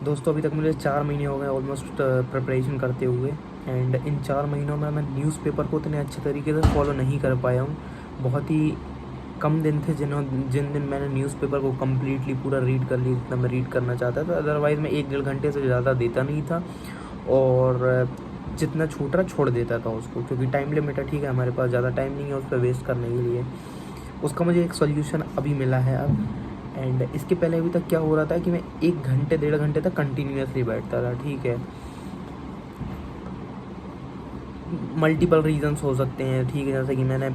दोस्तों अभी तक मुझे 4 महीने हो गए ऑलमोस्ट प्रिपरेशन करते हुए। एंड इन 4 महीनों में मैं न्यूज़पेपर को उतने अच्छे तरीके से फॉलो नहीं कर पाया हूँ। बहुत ही कम दिन थे जिन दिन मैंने न्यूज़पेपर को कम्प्लीटली पूरा रीड कर लिया जितना मैं रीड करना चाहता था। अदरवाइज़ मैं 1 डेढ़ घंटे से ज़्यादा देता नहीं था, और जितना छूट रहा छोड़ देता था उसको, क्योंकि टाइम लिमिट है। ठीक है, हमारे पास ज़्यादा टाइम नहीं है उस पर वेस्ट करने के लिए। उसका मुझे एक सॉल्यूशन अभी मिला है अब। एंड इसके पहले अभी तक क्या हो रहा था कि मैं 1 घंटे 1.5 घंटे तक कंटिन्यूसली बैठता था। ठीक है, मल्टीपल रीजंस हो सकते हैं। ठीक है, जैसे कि मैंने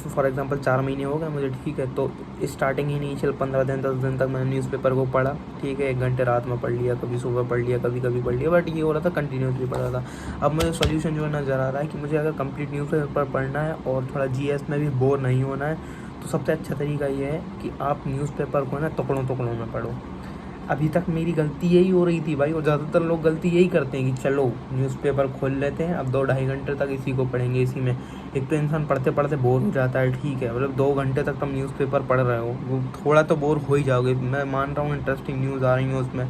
फॉर एग्जांपल 4 महीने हो गए मुझे। ठीक है, तो स्टार्टिंग इनिशियल 15 दिन 10 दिन तक मैंने न्यूज़पेपर को पढ़ा। ठीक है, 1 घंटे रात में पढ़ लिया, कभी सुबह पढ़ लिया, कभी कभी पढ़ लिया, बट ये हो रहा था कंटिन्यूसली पढ़ रहा था। अब मुझे सॉल्यूशन जो है नज़र आ रहा है कि मुझे अगर कंप्लीट न्यूज़पेपर पढ़ना है और थोड़ा जीएस में भी बोर नहीं होना है, तो सबसे अच्छा तरीका ये है कि आप न्यूज़पेपर को ना टुकड़ों टुकड़ों में पढ़ो। अभी तक मेरी गलती यही हो रही थी भाई, और ज़्यादातर लोग गलती यही करते हैं कि चलो न्यूज़पेपर खोल लेते हैं, अब 2-2.5 घंटे तक इसी को पढ़ेंगे। इसी में एक तो इंसान पढ़ते पढ़ते बोर हो जाता है। ठीक है, मतलब 2 घंटे तक तुम न्यूज़पेपर पढ़ रहे हो, वो थोड़ा तो बोर हो ही जाओगे। मैं मान रहा हूँ इंटरेस्टिंग न्यूज़ आ रही है उसमें,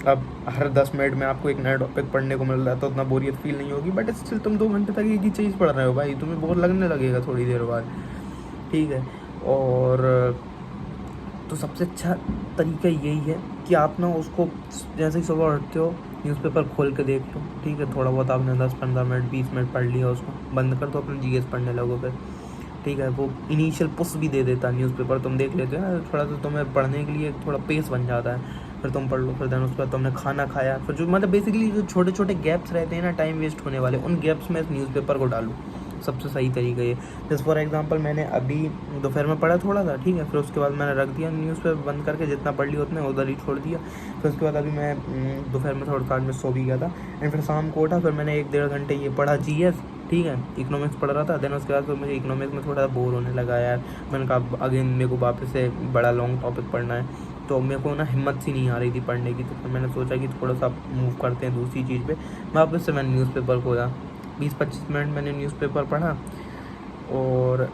अब हर 10 मिनट में आपको एक नया टॉपिक पढ़ने को मिल रहा है, तो उतना बोरियत फील नहीं होगी। बट स्टिल तुम 2 घंटे तक एक ही चीज़ पढ़ रहे हो भाई, तुम्हें बोर लगने लगेगा थोड़ी देर बाद। ठीक है, और तो सबसे अच्छा तरीका यही है कि आप ना उसको जैसे ही सुबह उठते हो न्यूज़पेपर खोल के देख लो। ठीक है, थोड़ा बहुत आपने 10-15 मिनट 20 मिनट पढ़ लिया, उसको बंद कर दो, अपने जीएस पढ़ने लगो फिर। ठीक है, वो इनिशियल पुश भी दे देता है न्यूज़पेपर, तुम देख लेते हो ना, थोड़ा सा तुम्हें पढ़ने के लिए थोड़ा पेस बन जाता है। फिर तुम पढ़ लो, फिर देन उसके बाद तुमने खाना खाया, फिर जो मतलब बेसिकली जो छोटे छोटे गैप्स रहते हैं ना टाइम वेस्ट होने वाले, उन गैप्स में इस न्यूज़पेपर को डालो। सबसे सही तरीका ये। जैसे फॉर एग्जांपल मैंने अभी दोपहर में पढ़ा थोड़ा सा। ठीक है, फिर उसके बाद मैंने रख दिया न्यूज़पेपर बंद करके, जितना पढ़ लिया उतने उधर ही छोड़ दिया। फिर उसके बाद अभी मैं दोपहर में थोड़ा आज में सो भी गया था। एंड फिर शाम को उठा, फिर मैंने 1-1.5 घंटे ये पढ़ा जीएस। ठीक है, इकोनॉमिक्स पढ़ रहा था। देन उसके बाद फिर मुझे इकोनॉमिक्स में थोड़ा बोर होने लगा यार। मैंने कहा अगेन मेरे को वापस से बड़ा लॉन्ग टॉपिक पढ़ना है, तो मेरे को ना हिम्मत सी नहीं आ रही थी पढ़ने की। तो फिर मैंने सोचा कि थोड़ा सा मूव करते हैं दूसरी चीज़ पे। वापस से मैंने न्यूज़पेपर खोला, 20-25 मिनट मैंने न्यूज़पेपर पढ़ा, और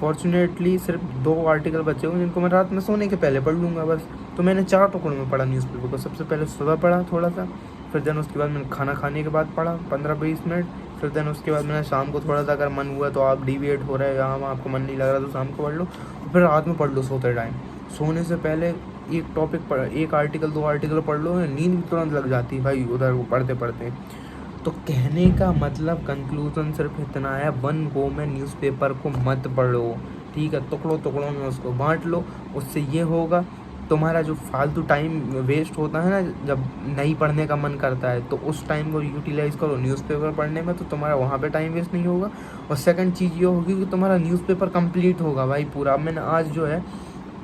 फॉर्चुनेटली सिर्फ 2 आर्टिकल बचे हुए जिनको मैं रात में सोने के पहले पढ़ लूँगा बस। तो मैंने 4 टुकड़ों में पढ़ा न्यूज़पेपर को। सबसे पहले सुबह पढ़ा थोड़ा सा, फिर देन उसके बाद मैंने खाना खाने के बाद पढ़ा 15-20 मिनट, फिर देन उसके बाद मैंने शाम को थोड़ा सा, अगर मन हुआ तो आप डिविएट हो रहे हैं यहाँ वहाँ आपको मन नहीं लग रहा तो शाम को पढ़ लो, और फिर रात में पढ़ लो सोते टाइम। सोने से पहले एक टॉपिक पढ़, 1 आर्टिकल 2 आर्टिकल पढ़ लो, नींद भी तुरंत लग जाती है भाई उधर वो पढ़ते पढ़ते। तो कहने का मतलब कंक्लूजन सिर्फ इतना है, वन गो में न्यूज़पेपर को मत पढ़ो। ठीक है, टुकड़ों टुकड़ों में उसको बांट लो। उससे ये होगा, तुम्हारा जो फालतू टाइम वेस्ट होता है ना जब नहीं पढ़ने का मन करता है, तो उस टाइम को यूटिलाइज़ करो न्यूज़पेपर पढ़ने में, तो तुम्हारा वहाँ पे टाइम वेस्ट नहीं होगा। और सेकंड चीज़ ये होगी कि तुम्हारा न्यूज़पेपर कंप्लीट होगा भाई पूरा। अब मैंने आज जो है,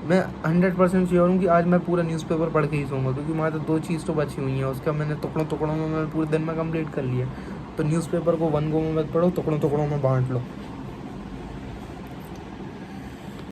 मैं 100% श्योर हूँ कि आज मैं पूरा न्यूज़पेपर पढ़ के ही सोऊंगा, क्योंकि वहाँ तो 2 चीज़ तो बची हुई हैं, उसका मैंने टुकड़ों टुकड़ों में मैं पूरे दिन में कंप्लीट कर लिया। तो न्यूज़पेपर को वन गो में मत पढ़ो, टुकड़ों टुकड़ों में बांट लो।